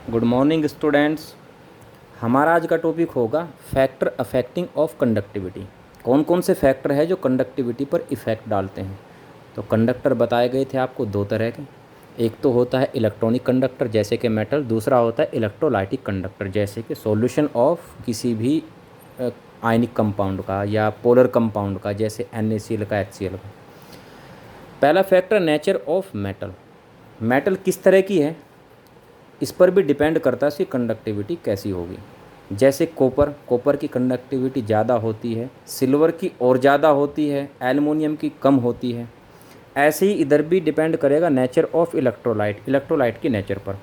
Good morning students. हमारा आज का टॉपिक होगा फैक्टर अफेक्टिंग ऑफ कंडक्टिविटी। कौन कौन से फैक्टर है जो कंडक्टिविटी पर इफ़ेक्ट डालते हैं। तो कंडक्टर बताए गए थे आपको दो तरह के। एक तो होता है इलेक्ट्रॉनिक कंडक्टर जैसे कि मेटल, दूसरा होता है इलेक्ट्रोलाइटिक कंडक्टर जैसे कि सॉल्यूशन ऑफ किसी भी आयनिक कंपाउंड का या पोलर कंपाउंड का जैसे NaCl का, HCl का। पहला factor nature of metal. Metal किस तरह की है इस पर भी डिपेंड करता है इसकी कंडक्टिविटी कैसी होगी। जैसे कॉपर की कंडक्टिविटी ज़्यादा होती है, सिल्वर की और ज़्यादा होती है, एल्युमिनियम की कम होती है। ऐसे ही इधर भी डिपेंड करेगा नेचर ऑफ इलेक्ट्रोलाइट की नेचर पर।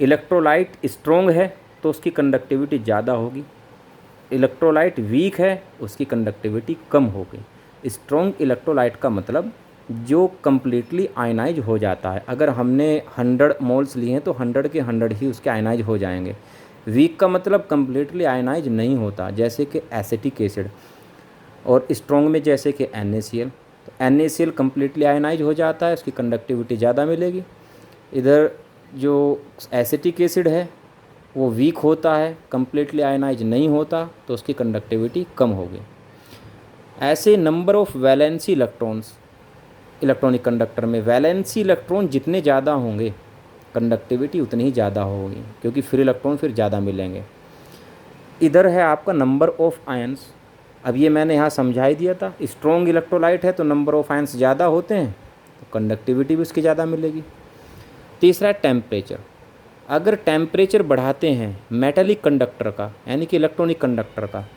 इलेक्ट्रोलाइट स्ट्रॉन्ग है तो उसकी कंडक्टिविटी ज़्यादा होगी, इलेक्ट्रोलाइट वीक है उसकी कंडक्टिविटी कम होगी। स्ट्रॉन्ग इलेक्ट्रोलाइट का मतलब जो कम्प्लीटली आयनाइज हो जाता है। अगर हमने 100 मोल्स लिए हैं तो 100 के 100 ही उसके आयनाइज हो जाएंगे। वीक का मतलब कम्प्लीटली आयनाइज नहीं होता, जैसे कि एसिटिक एसिड। और स्ट्रॉन्ग में जैसे कि NaCl, तो NaCl कम्प्लीटली आयनाइज हो जाता है, उसकी कंडक्टिविटी ज़्यादा मिलेगी। इधर जो एसिटिक एसिड है वो वीक होता है, कम्प्लीटली आयनाइज नहीं होता, तो उसकी कंडक्टिविटी कम होगी। ऐसे number of valency electrons electronic conductor में, वैलेंसी इलेक्ट्रॉन जितने ज़्यादा होंगे कंडक्टिविटी उतनी ही ज़्यादा होगी, क्योंकि फ्री इलेक्ट्रॉन फिर ज़्यादा मिलेंगे। इधर है आपका नंबर ऑफ आयंस। अब ये मैंने यहाँ समझा ही दिया था, स्ट्रॉन्ग इलेक्ट्रोलाइट है तो नंबर ऑफ आयंस ज़्यादा होते हैं तो कंडक्टिविटी भी उसकी ज़्यादा मिलेगी। तीसरा है टेम्परेचर। अगर टेम्परेचर बढ़ाते हैं मेटलिक कंडक्टर का यानी कि इलेक्ट्रॉनिक कंडक्टर का,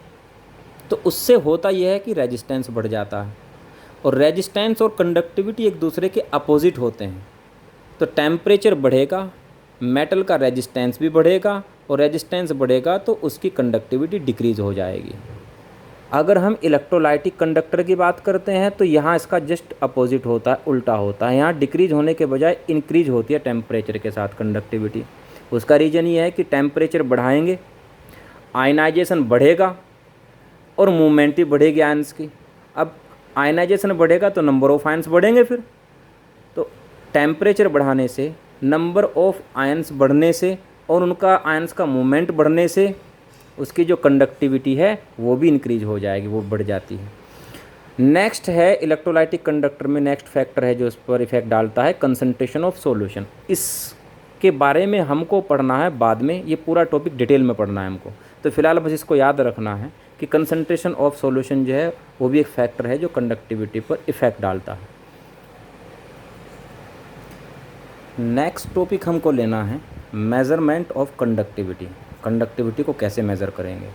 तो उससे होता यह है कि रेजिस्टेंस बढ़ जाता है। और रेजिस्टेंस और कंडक्टिविटी एक दूसरे के अपोजिट होते हैं। तो टेम्परेचर बढ़ेगा, मेटल का रेजिस्टेंस भी बढ़ेगा, और रेजिस्टेंस बढ़ेगा तो उसकी कंडक्टिविटी डिक्रीज़ हो जाएगी। अगर हम इलेक्ट्रोलाइटिक कंडक्टर की बात करते हैं तो यहाँ इसका जस्ट अपोजिट होता है, उल्टा होता है। यहाँ डिक्रीज होने के बजाय इंक्रीज होती है टेम्परेचर के साथ कंडक्टिविटी। उसका रीज़न ये है कि टेम्परेचर बढ़ाएंगे, आयनाइजेशन बढ़ेगा और मूवमेंट भी बढ़ेगी आयंस की। अब आयनाइजेशन बढ़ेगा तो नंबर ऑफ आयंस बढ़ेंगे फिर। तो टेम्परेचर बढ़ाने से, नंबर ऑफ आयंस बढ़ने से और उनका आयंस का मूवमेंट बढ़ने से उसकी जो कंडक्टिविटी है वो भी इंक्रीज हो जाएगी, वो बढ़ जाती है। नेक्स्ट है इलेक्ट्रोलाइटिक कंडक्टर में नेक्स्ट फैक्टर है जो इस पर इफेक्ट डालता है, कंसंट्रेशन ऑफ सॉल्यूशन। इसके बारे में हमको पढ़ना है बाद में, ये पूरा टॉपिक डिटेल में पढ़ना है हमको। तो फिलहाल बस इसको याद रखना है कि कंसंट्रेशन ऑफ सॉल्यूशन जो है वो भी एक फैक्टर है जो कंडक्टिविटी पर इफेक्ट डालता है। नेक्स्ट टॉपिक हमको लेना है मेज़रमेंट ऑफ कंडक्टिविटी। कंडक्टिविटी को कैसे मेज़र करेंगे,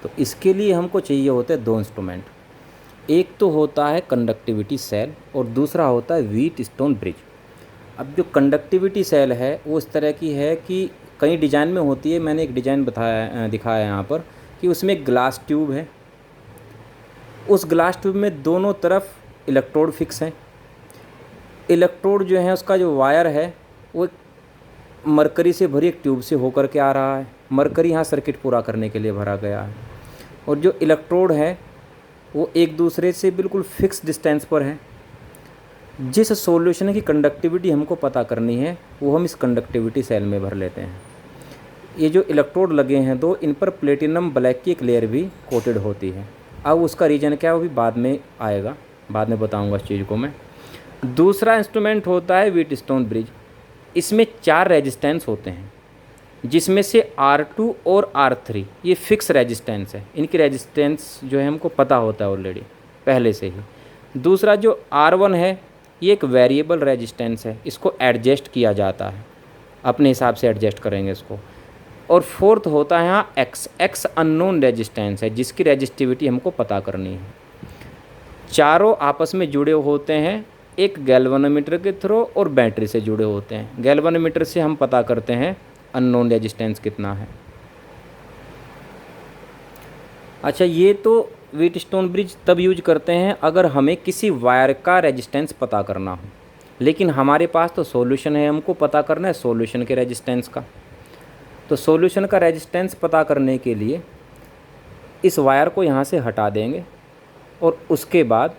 तो इसके लिए हमको चाहिए होते हैं दो इंस्ट्रूमेंट। एक तो होता है कंडक्टिविटी सेल और दूसरा होता है व्हीटस्टोन ब्रिज। अब जो कंडक्टिविटी सेल है वो इस तरह की है कि कई डिज़ाइन में होती है। मैंने एक डिज़ाइन दिखाया है यहाँ पर कि उसमें एक ग्लास ट्यूब है, उस ग्लास ट्यूब में दोनों तरफ इलेक्ट्रोड फिक्स हैं। इलेक्ट्रोड जो है उसका जो वायर है वो मरकरी से भरी एक ट्यूब से होकर के आ रहा है। मरकरी यहाँ सर्किट पूरा करने के लिए भरा गया है। और जो इलेक्ट्रोड है वो एक दूसरे से बिल्कुल फिक्स डिस्टेंस पर है। जिस सॉल्यूशन की कंडक्टिविटी हमको पता करनी है वो हम इस कंडक्टिविटी सेल में भर लेते हैं। ये जो इलेक्ट्रोड लगे हैं दो, इन पर प्लेटिनम ब्लैक की एक लेयर भी कोटेड होती है। अब उसका रीजन क्या है वो भी बाद में आएगा, बाद में बताऊँगा इस चीज़ को मैं। दूसरा इंस्ट्रूमेंट होता है व्हीटस्टोन ब्रिज। इसमें 4 रेजिस्टेंस होते हैं जिसमें से R2 और R3 ये फिक्स रेजिस्टेंस है। इनकी रेजिस्टेंस जो है हमको पता होता है ऑलरेडी पहले से ही। दूसरा जो R1 है ये एक वेरिएबल रेजिस्टेंस है, इसको एडजस्ट किया जाता है, अपने हिसाब से एडजस्ट करेंगे इसको। और फोर्थ होता है यहाँ X अननोन रेजिस्टेंस है जिसकी रेजिस्टिविटी हमको पता करनी है। चारों आपस में जुड़े होते हैं एक गैल्वेनोमीटर के थ्रू और बैटरी से जुड़े होते हैं। गैल्वेनोमीटर से हम पता करते हैं अननोन रेजिस्टेंस कितना है। अच्छा, ये तो व्हीटस्टोन ब्रिज तब यूज करते हैं अगर हमें किसी वायर का रेजिस्टेंस पता करना हो, लेकिन हमारे पास तो सॉल्यूशन है, हमको पता करना है सॉल्यूशन के रेजिस्टेंस का। तो सॉल्यूशन का रेजिस्टेंस पता करने के लिए इस वायर को यहाँ से हटा देंगे और उसके बाद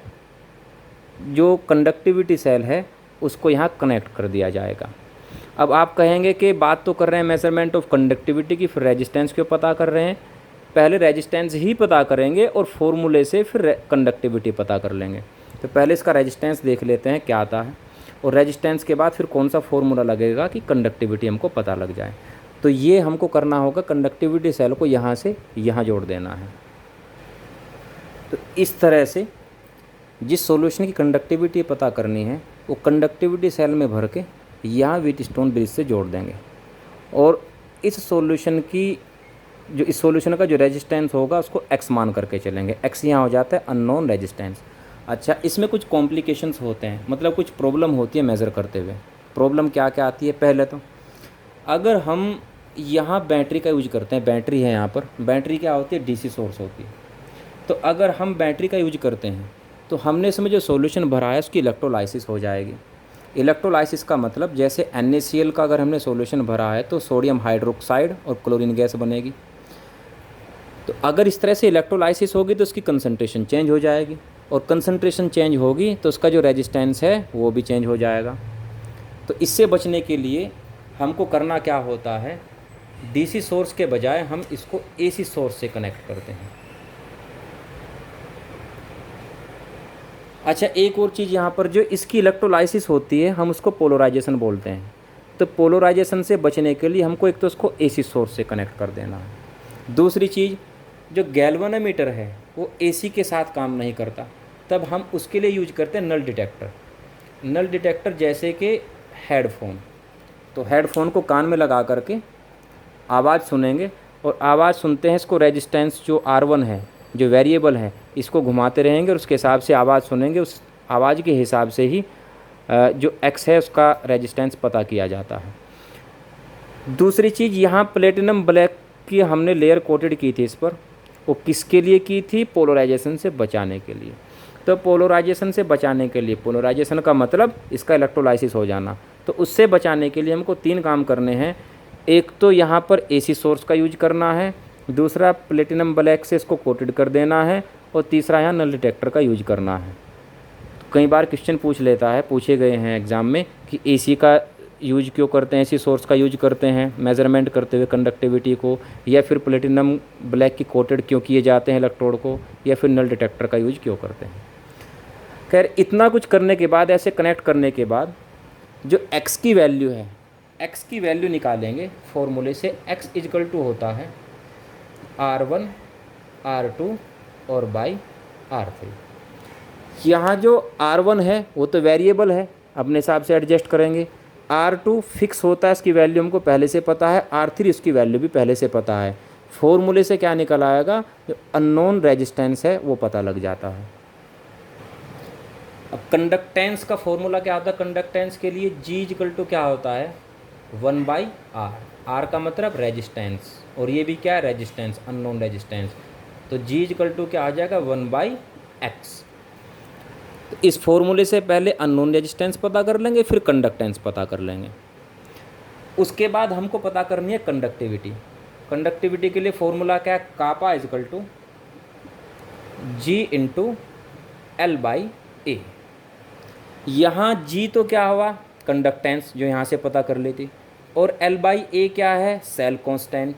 जो कंडक्टिविटी सेल है उसको यहाँ कनेक्ट कर दिया जाएगा। अब आप कहेंगे कि बात तो कर रहे हैं मेजरमेंट ऑफ कंडक्टिविटी की, फिर रेजिस्टेंस क्यों पता कर रहे हैं? पहले रेजिस्टेंस ही पता करेंगे और फॉर्मूले से फिर कंडक्टिविटी पता कर लेंगे। तो पहले इसका रेजिस्टेंस देख लेते हैं क्या आता है, और रेजिस्टेंस के बाद फिर कौन सा फॉर्मूला लगेगा कि कंडक्टिविटी हमको पता लग जाए। तो ये हमको करना होगा, कंडक्टिविटी सेल को यहाँ से यहाँ जोड़ देना है। तो इस तरह से जिस सॉल्यूशन की कंडक्टिविटी पता करनी है वो कंडक्टिविटी सेल में भर के यहाँ व्हीटस्टोन ब्रिज से जोड़ देंगे, और इस सॉल्यूशन का जो रेजिस्टेंस होगा उसको एक्स मान करके चलेंगे। एक्स यहाँ हो जाता है अननोन रेजिस्टेंस। अच्छा, इसमें कुछ कॉम्प्लिकेशंस होते हैं, मतलब कुछ प्रॉब्लम होती है मेज़र करते हुए। प्रॉब्लम क्या क्या आती है? पहले तो अगर हम यहाँ बैटरी का यूज करते हैं, बैटरी है यहाँ पर, बैटरी क्या होती है? डीसी सोर्स होती है। तो अगर हम बैटरी का यूज करते हैं तो हमने इसमें जो सॉल्यूशन भरा है उसकी इलेक्ट्रोलाइसिस हो जाएगी। इलेक्ट्रोलाइसिस का मतलब जैसे NaCl का अगर हमने सॉल्यूशन भरा है तो सोडियम हाइड्रोक्साइड और क्लोरीन गैस बनेगी। तो अगर इस तरह से इलेक्ट्रोलाइसिस होगी तो उसकी कंसंट्रेशन चेंज हो जाएगी, और कंसंट्रेशन चेंज होगी तो उसका जो रेजिस्टेंस है वो भी चेंज हो जाएगा। तो इससे बचने के लिए हमको करना क्या होता है, डीसी सोर्स के बजाय हम इसको एसी सोर्स से कनेक्ट करते हैं। अच्छा, एक और चीज़ यहाँ पर, जो इसकी इलेक्ट्रोलाइसिस होती है हम उसको पोलराइजेशन बोलते हैं। तो पोलराइजेशन से बचने के लिए हमको एक तो उसको एसी सोर्स से कनेक्ट कर देना है। दूसरी चीज़, जो गैल्वेनोमीटर है वो एसी के साथ काम नहीं करता, तब हम उसके लिए यूज करते हैं नल डिटेक्टर। नल डिटेक्टर जैसे कि हेडफोन, तो हेडफोन को कान में लगा करके आवाज़ सुनेंगे, और आवाज़ सुनते हैं इसको रेजिस्टेंस जो R1 है, जो वेरिएबल है, इसको घुमाते रहेंगे और उसके हिसाब से आवाज़ सुनेंगे। उस आवाज़ के हिसाब से ही जो X है उसका रेजिस्टेंस पता किया जाता है। दूसरी चीज़, यहाँ प्लेटिनम ब्लैक की हमने लेयर कोटेड की थी इस पर, वो किसके लिए की थी? पोलराइजेशन से बचाने के लिए। तो पोलराइजेशन से बचाने के लिए, पोलराइजेशन का मतलब इसका इलेक्ट्रोलाइसिस हो जाना, तो उससे बचाने के लिए हमको 3 काम करने हैं। एक तो यहाँ पर एसी सोर्स का यूज करना है, दूसरा प्लेटिनम ब्लैक से इसको कोटेड कर देना है, और तीसरा यहाँ नल डिटेक्टर का यूज करना है। तो कई बार क्वेश्चन पूछे गए हैं एग्ज़ाम में कि एसी का यूज क्यों करते हैं, एसी सोर्स का यूज करते हैं मेज़रमेंट करते हुए कंडक्टिविटी को, या फिर प्लेटिनम ब्लैक की कोटेड क्यों किए जाते हैं इलेक्ट्रोड को, या फिर नल डिटेक्टर का यूज क्यों करते हैं। खैर, इतना कुछ करने के बाद, ऐसे कनेक्ट करने के बाद जो एक्स की वैल्यू है, एक्स की वैल्यू निकालेंगे फॉर्मूले से। एक्स इजकल टू होता है R1 R2 और बाई R3। यहाँ जो R1 है वो तो वेरिएबल है, अपने हिसाब से एडजस्ट करेंगे। R2 फिक्स होता है, इसकी वैल्यू हमको पहले से पता है। R3 इसकी वैल्यू भी पहले से पता है। फॉर्मूले से क्या निकल आएगा? जो अननोन रेजिस्टेंस है वो पता लग जाता है। अब कंडक्टेंस का फॉर्मूला क्या होता है? कंडक्टेंस के लिए G इक्वल टू क्या होता है? 1/R। R का मतलब रेजिस्टेंस, और ये भी क्या है? Resistance, unknown resistance. तो G इक्वल टू क्या आ जाएगा? 1/X। तो इस फॉर्मूले से पहले अननोन रेजिस्टेंस पता कर लेंगे, फिर कंडक्टेंस पता कर लेंगे। उसके बाद हमको पता करनी है कंडक्टिविटी। कंडक्टिविटी के लिए फॉर्मूला क्या है? Kappa equal to G into L/A। यहाँ G तो क्या हुआ? कंडक्टेंस, जो यहाँ से पता कर लेती, और L/A क्या है? सेल कांस्टेंट,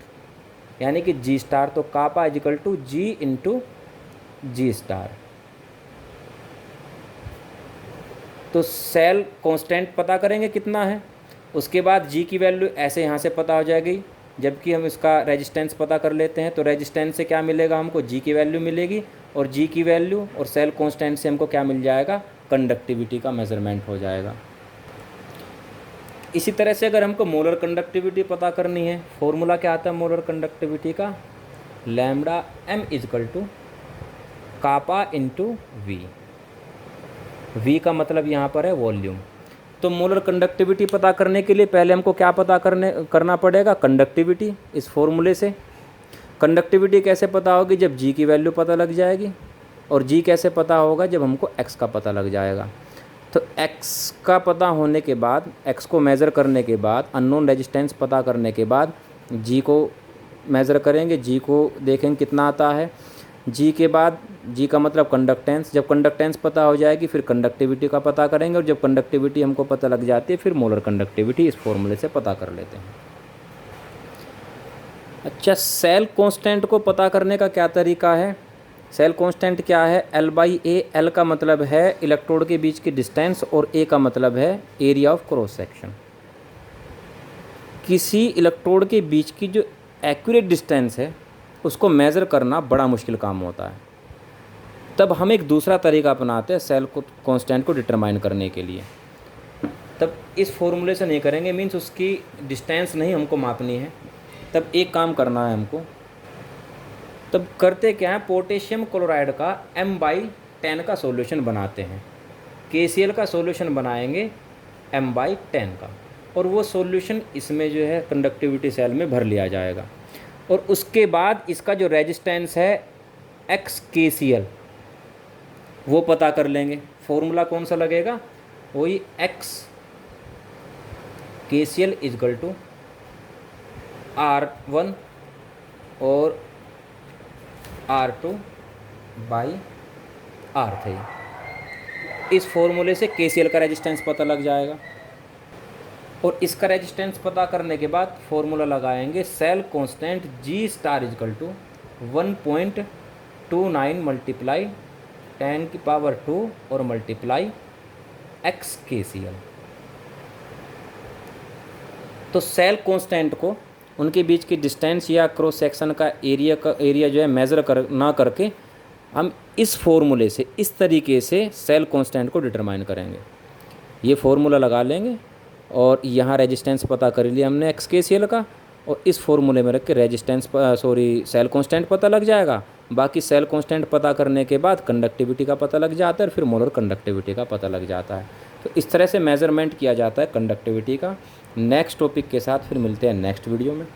यानी कि G स्टार। तो kappa equal to G into G star. तो सेल कांस्टेंट पता करेंगे कितना है, उसके बाद G की वैल्यू ऐसे यहाँ से पता हो जाएगी। जबकि हम इसका रेजिस्टेंस पता कर लेते हैं, तो रेजिस्टेंस से क्या मिलेगा हमको? G की वैल्यू मिलेगी, और G की वैल्यू और सेल कांस्टेंट से हमको क्या मिल जाएगा? कंडक्टिविटी का मेज़रमेंट हो जाएगा। इसी तरह से अगर हमको मोलर कंडक्टिविटी पता करनी है, फॉर्मूला क्या आता है मोलर कंडक्टिविटी का? Lambda m equal to kappa into V. V का मतलब यहाँ पर है वॉल्यूम। तो मोलर कंडक्टिविटी पता करने के लिए पहले हमको क्या पता करना पड़ेगा? कंडक्टिविटी, इस फॉर्मूले से। कंडक्टिविटी कैसे पता होगी? जब G की वैल्यू पता लग जाएगी। और G कैसे पता होगा? जब हमको X का पता लग जाएगा। तो X का पता होने के बाद, X को मेज़र करने के बाद, अननोन रेजिस्टेंस पता करने के बाद G को मेज़र करेंगे। G को देखेंगे कितना आता है। जी के बाद जी का मतलब कंडक्टेंस, जब कंडक्टेंस पता हो जाएगी फिर कंडक्टिविटी का पता करेंगे, और जब कंडक्टिविटी हमको पता लग जाती है फिर मोलर कंडक्टिविटी इस फॉर्मूले से पता कर लेते हैं। अच्छा, सेल कांस्टेंट को पता करने का क्या तरीका है? सेल कांस्टेंट क्या है? L/A। L का मतलब है इलेक्ट्रोड के बीच की डिस्टेंस और A का मतलब है एरिया ऑफ क्रॉस सेक्शन। किसी इलेक्ट्रोड के बीच की जो एक्यूरेट डिस्टेंस है उसको मेज़र करना बड़ा मुश्किल काम होता है। तब हम एक दूसरा तरीका अपनाते हैं सेल को कांस्टेंट को डिटरमाइन करने के लिए। तब इस फॉर्मूले से नहीं करेंगे, मीन्स उसकी डिस्टेंस नहीं हमको मापनी है। तब एक काम करना है हमको, तब करते क्या है, पोटेशियम क्लोराइड का M/10 का सॉल्यूशन बनाते हैं। KCl का सॉल्यूशन बनाएंगे M/10 का, और वो सॉल्यूशन इसमें जो है कंडक्टिविटी सेल में भर लिया जाएगा। और उसके बाद इसका जो रेजिस्टेंस है XKCl वो पता कर लेंगे। फॉर्मूला कौन सा लगेगा? वही XKCl = R1 और R2/R3। इस फॉर्मूले से KCl का रेजिस्टेंस पता लग जाएगा, और इसका रेजिस्टेंस पता करने के बाद फॉर्मूला लगाएंगे सेल कांस्टेंट G* = 1.29 × 10⁻² और मल्टीप्लाई XKCl। तो सेल कांस्टेंट को उनके बीच की डिस्टेंस या क्रॉस सेक्शन का एरिया जो है मेज़र ना करके हम इस फॉर्मूले से इस तरीके से सेल कांस्टेंट को डिटरमाइन करेंगे। ये फॉर्मूला लगा लेंगे, और यहाँ रेजिस्टेंस पता कर लिया हमने XKCl का, और इस फॉर्मूले में रख के सेल कांस्टेंट पता लग जाएगा। बाकी सेल कांस्टेंट पता करने के बाद कंडक्टिविटी का पता लग जाता है, और फिर मोलर कंडक्टिविटी का पता लग जाता है। तो इस तरह से मेज़रमेंट किया जाता है कंडक्टिविटी का। नेक्स्ट टॉपिक के साथ फिर मिलते हैं नेक्स्ट वीडियो में।